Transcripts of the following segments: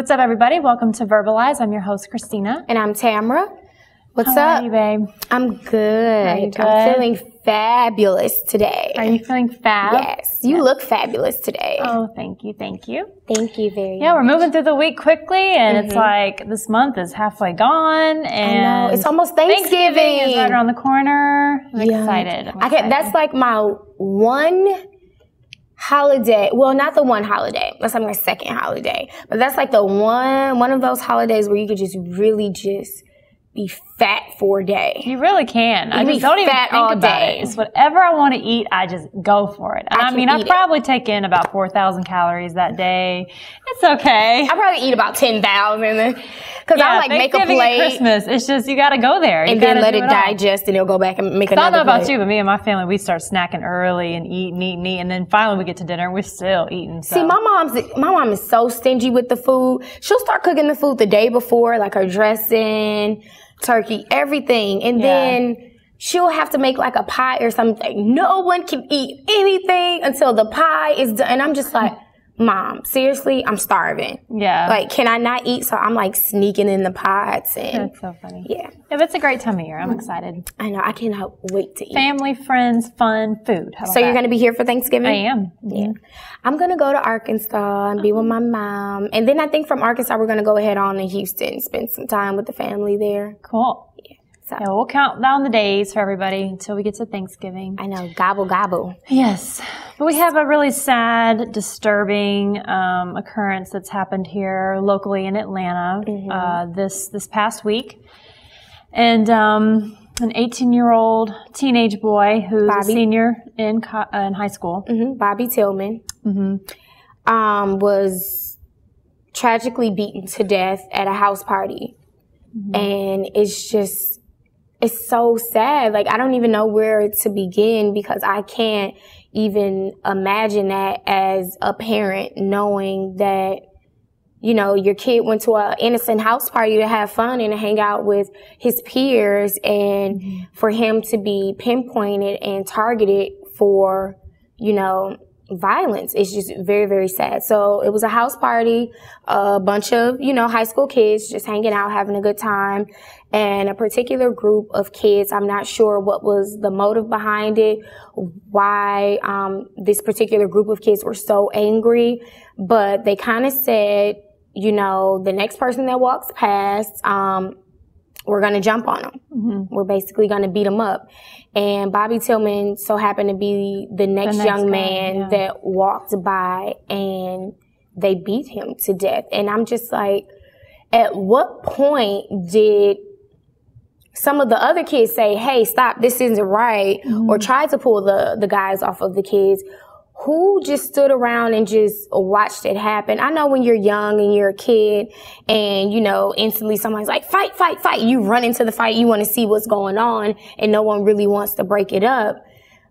What's up, everybody? Welcome to Verbalize. I'm your host, Christina. And I'm Tamara. What's How up? are you, babe? I'm good. Are you good? I'm feeling fabulous today. Are you feeling fab? Yes. You look fabulous today. Oh, thank you. Thank you. Thank you very much. Yeah, we're moving through the week quickly, and it's like this month is halfway gone, and I know. It's almost Thanksgiving. is right around the corner. I'm excited. That's like my one holiday. Well, not the one holiday. That's like my second holiday. But that's like the one of those holidays where you could just really just be fat for a day. You really can. I just don't even think about it. It's whatever I want to eat, I just go for it. And I probably take in about 4,000 calories that day. It's okay. I probably eat about 10,000 because I like make a plate. Christmas, it's just you got to go there and then let it digest, and it'll go back and make another. I don't know about you, but me and my family, we start snacking early and eat, and then finally we get to dinner and we're still eating. So. See, my mom is so stingy with the food. She'll start cooking the food the day before, like her dressing, turkey, everything, and then she'll have to make like a pie or something. No one can eat anything until the pie is done, and I'm just like, Mom, seriously, I'm starving. Yeah. Like, can I not eat? So I'm like sneaking in the pots. And that's so funny. Yeah. But it's a great time of year. I'm excited. I know. I cannot wait to eat. Family, friends, fun, food. So you're going to be here for Thanksgiving? I am. Yeah. I'm going to go to Arkansas and be with my mom. And then I think from Arkansas, we're going to go ahead on to Houston, spend some time with the family there. Cool. Yeah. So. Yeah, we'll count down the days for everybody until we get to Thanksgiving. I know. Gobble, gobble. Yes. But we have a really sad, disturbing occurrence that's happened here locally in Atlanta this past week. And an 18-year-old teenage boy who's a senior in high school. Bobby Tillman was tragically beaten to death at a house party. And it's so sad. Like, I don't even know where to begin because I can't even imagine that as a parent, knowing that, you know, your kid went to an innocent house party to have fun and to hang out with his peers, and for him to be pinpointed and targeted for, you know, violence. It's just very, very sad. So it was a house party, a bunch of, you know, high school kids just hanging out, having a good time. And a particular group of kids, I'm not sure what was the motive behind it, why this particular group of kids were so angry, but they kind of said, you know, the next person that walks past, we're going to jump on them. We're basically going to beat them up. And Bobby Tillman so happened to be the next young man that walked by, and they beat him to death. And I'm just like, at what point did some of the other kids say, hey, stop, this isn't right, or try to pull the guys off of the kids? Who just stood around and just watched it happen? I know when you're young and you're a kid and, you know, instantly someone's like, fight, fight, fight. You run into the fight. You want to see what's going on, and no one really wants to break it up.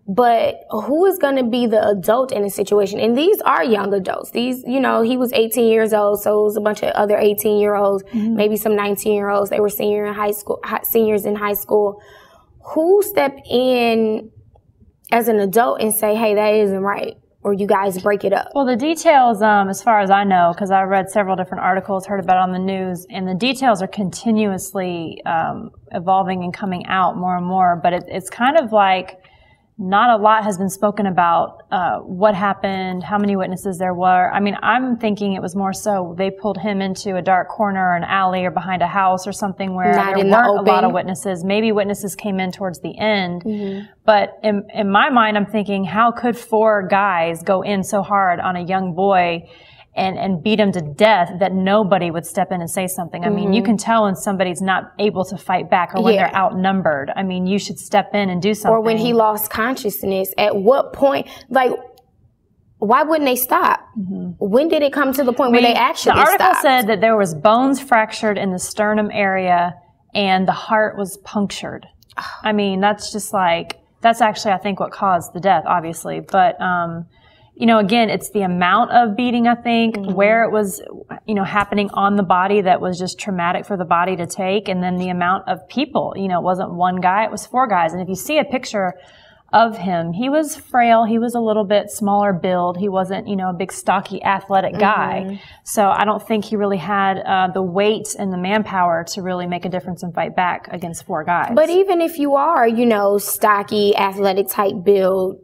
But who is going to be the adult in a situation? And these are young adults. These, you know, he was 18 years old, so it was a bunch of other 18-year-olds, maybe some 19-year-olds. They were seniors in high school. Who stepped in as an adult and say, hey, that isn't right, or you guys break it up? Well, the details, as far as I know, because I read several different articles, heard about it on the news, and the details are continuously evolving and coming out more and more. But it's kind of like not a lot has been spoken about what happened, how many witnesses there were. I mean, I'm thinking it was more so they pulled him into a dark corner or an alley or behind a house or something where there weren't a lot of witnesses. Maybe witnesses came in towards the end. But in my mind, I'm thinking, how could 4 guys go in so hard on a young boy and beat him to death that nobody would step in and say something? I mean, you can tell when somebody's not able to fight back or when they're outnumbered. I mean, you should step in and do something. Or when he lost consciousness, at what point, like, why wouldn't they stop? When did it come to the point where they actually stopped? The article said that there was bones fractured in the sternum area and the heart was punctured. I mean, that's just like, that's actually, I think, what caused the death, obviously. But, you know, again, it's the amount of beating, I think, where it was, you know, happening on the body that was just traumatic for the body to take. And then the amount of people, you know, it wasn't one guy, it was 4 guys. And if you see a picture of him. He was frail. He was a little bit smaller build. He wasn't, a big stocky athletic guy. So I don't think he really had the weight and the manpower to really make a difference and fight back against 4 guys. But even if you are, stocky athletic type build,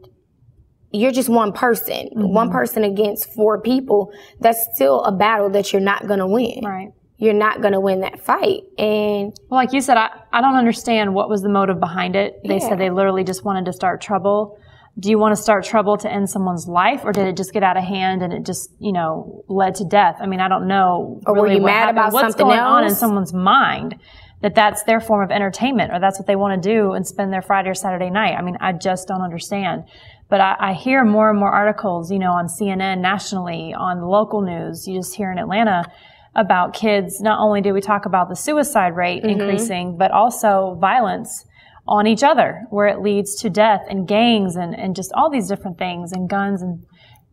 you're just one person. One person against 4 people. That's still a battle that you're not going to win. Right. You're not going to win that fight. And well, like you said, I don't understand what was the motive behind it. They said they literally just wanted to start trouble. Do you want to start trouble to end someone's life, or did it just get out of hand and it just, led to death? I mean, I don't know. Or really were you mad about what's something going else? on in someone's mind that's their form of entertainment, or that's what they want to do and spend their Friday or Saturday night. I mean, I just don't understand. But I hear more and more articles, on CNN nationally, on the local news. You just hear in Atlanta about kids. Not only do we talk about the suicide rate increasing, but also violence on each other, where it leads to death and gangs and just all these different things, and guns and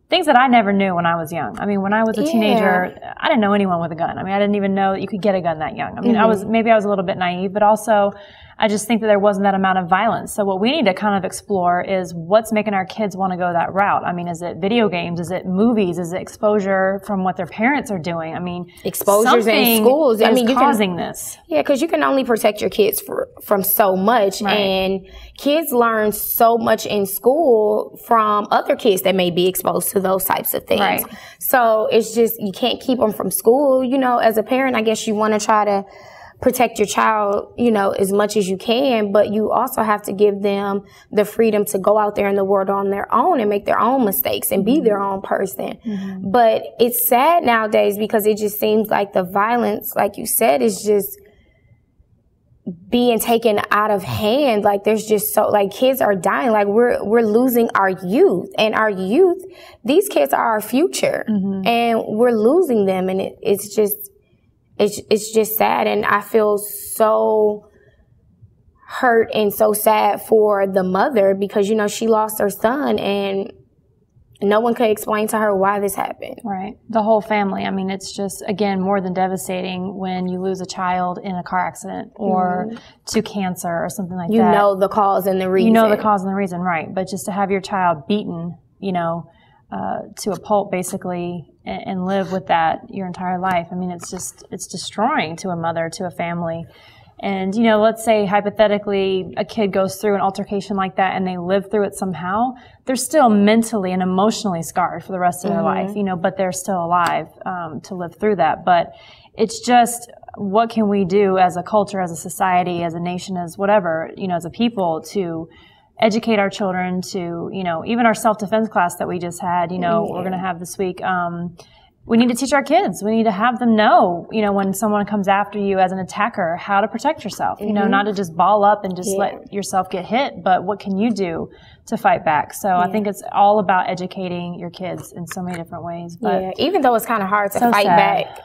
things that I never knew when I was young. I mean, when I was a teenager, I didn't know anyone with a gun. I mean, I didn't even know that you could get a gun that young. I mean, I was a little bit naive, but also I just think that there wasn't that amount of violence. So what we need to kind of explore is what's making our kids want to go that route. I mean, is it video games? Is it movies? Is it exposure from what their parents are doing? I mean, exposures in schools. I mean, causing this. Yeah, because you can only protect your kids from so much. Right. And kids learn so much in school from other kids that may be exposed to those types of things. Right. So it's just, you can't keep them from school. As a parent, I guess you want to try to protect your child, as much as you can, but you also have to give them the freedom to go out there in the world on their own and make their own mistakes and be their own person. But it's sad nowadays because it just seems like the violence, like you said, is just being taken out of hand. Like there's just kids are dying. Like we're losing our youth, and our youth, these kids are our future, and we're losing them. And it's just sad. And I feel so hurt and so sad for the mother because, she lost her son and no one could explain to her why this happened. Right. The whole family. I mean, it's just, again, more than devastating when you lose a child in a car accident or to cancer or something like that. You know the cause and the reason. You know the cause and the reason, right. But just to have your child beaten, to a pulp basically and live with that your entire life. I mean, it's destroying to a mother, to a family. And, let's say hypothetically a kid goes through an altercation like that and they live through it somehow. They're still mentally and emotionally scarred for the rest of their life, but they're still alive to live through that. But it's just, what can we do as a culture, as a society, as a nation, as whatever, as a people to educate our children to, even our self-defense class that we just had, we're going to have this week. We need to teach our kids. We need to have them know, when someone comes after you as an attacker, how to protect yourself, not to just ball up and just let yourself get hit, but what can you do to fight back? So I think it's all about educating your kids in so many different ways. But even though it's kind of hard to fight back,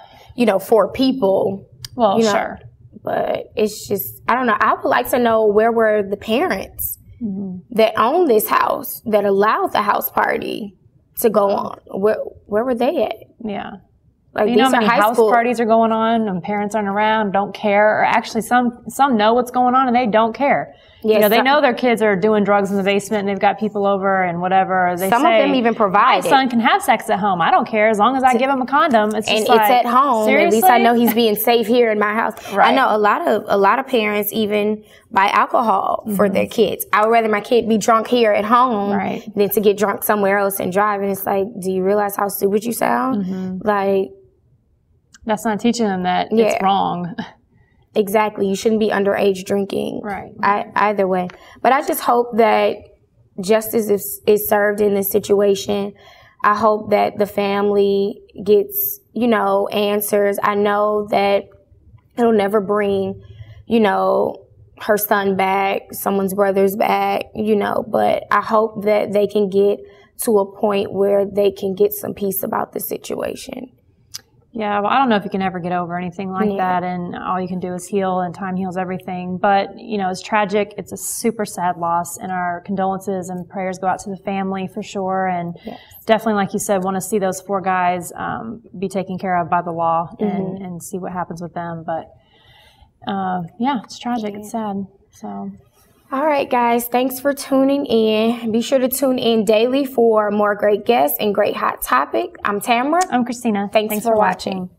for people. Well, sure. But it's just, I don't know. I would like to know, where were the parents that owned this house, that allowed the house party to go on? Where were they at? Yeah. Like, how many house parties are going on and parents aren't around, don't care, or actually some know what's going on and they don't care. Yeah, they know their kids are doing drugs in the basement and they've got people over and whatever. Some of them even provide my son can have sex at home. I don't care as long as I give him a condom. It's just it's at home. Seriously? At least I know he's being safe here in my house. Right. I know a lot of parents even buy alcohol for their kids. I would rather my kid be drunk here at home than to get drunk somewhere else and drive. And it's like, do you realize how stupid you sound? Like, that's not teaching them that it's wrong. Exactly. You shouldn't be underage drinking. Right. Either way. But I just hope that justice is served in this situation. I hope that the family gets, answers. I know that it'll never bring, her son back, someone's brother's back, but I hope that they can get to a point where they can get some peace about the situation. Yeah, well, I don't know if you can ever get over anything like that, and all you can do is heal, and time heals everything. But, it's tragic. It's a super sad loss, and our condolences and prayers go out to the family for sure. And definitely, like you said, want to see those 4 guys be taken care of by the law and see what happens with them. But, it's tragic. It's sad. So, All right, guys. Thanks for tuning in. Be sure to tune in daily for more great guests and great hot topic. I'm Tamara. I'm Christina. Thanks for watching.